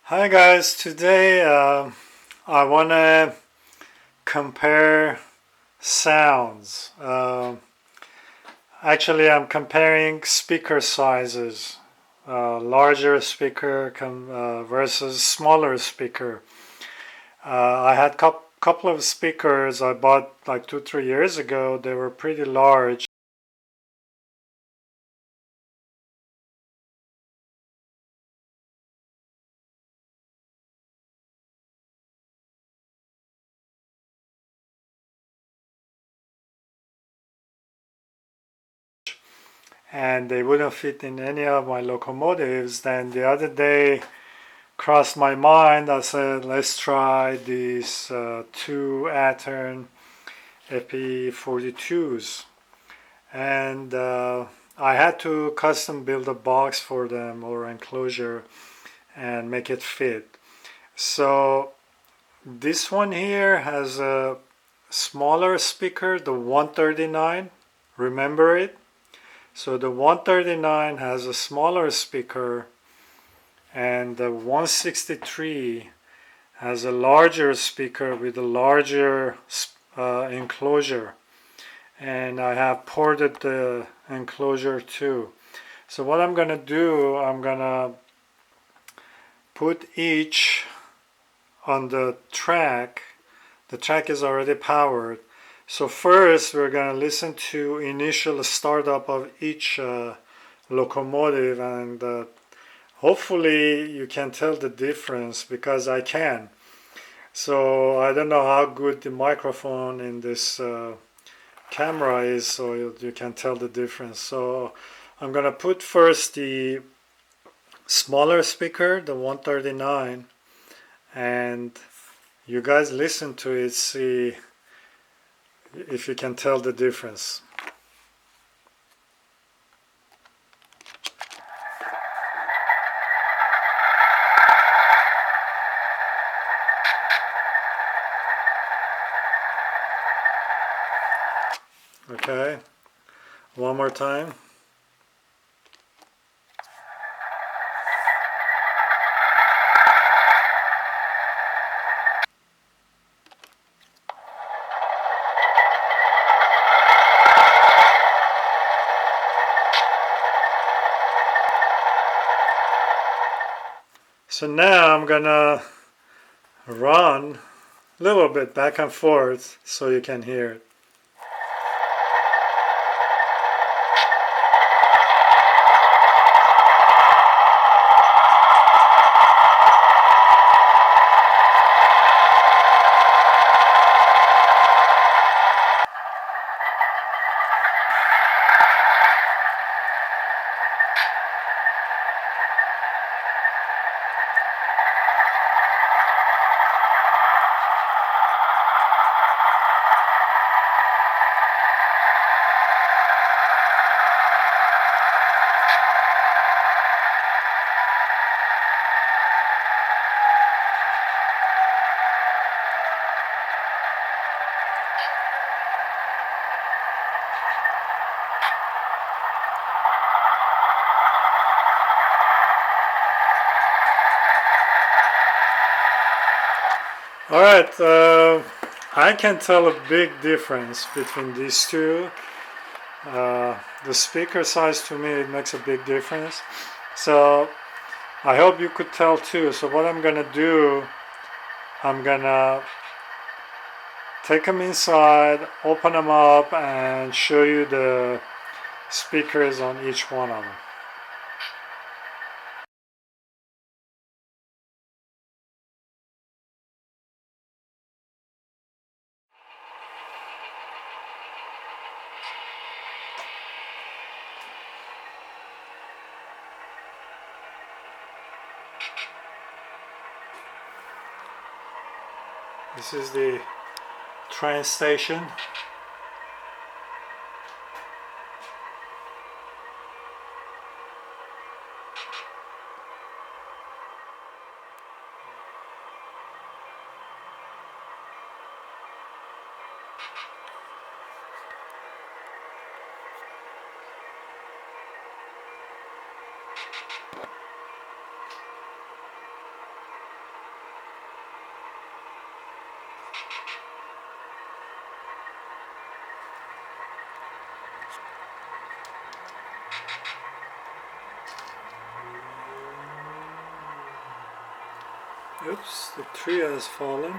Hi guys, today I want to compare sounds. Actually, I'm comparing speaker sizes. Larger speaker versus smaller speaker. I had couple of speakers I bought like 2-3 years ago. They were pretty large. And they wouldn't fit in any of my locomotives. Then the other day crossed my mind. I said, let's try these two Athearn P42s. And I had to custom build a box for them or enclosure and make it fit. So this one here has a smaller speaker, the 139. Remember it? So the 139 has a smaller speaker and the 163 has a larger speaker with a larger enclosure, and I have ported the enclosure too. So what I'm gonna do, I'm gonna put each on the track. The track is already powered. So first we're gonna listen to initial startup of each locomotive, and hopefully you can tell the difference because I can. So I don't know how good the microphone in this camera is, so you can tell the difference. So I'm gonna put first the smaller speaker, the 139, and you guys listen to it, see if you can tell the difference. Okay, one more time. So now I'm gonna run a little bit back and forth so you can hear it. All right, I can tell a big difference between these two. The speaker size, to me, it makes a big difference. So I hope you could tell too. So what I'm gonna do, I'm gonna take them inside, open them up, and show you the speakers on each one of them. This is the train station. Oops, the tree has fallen.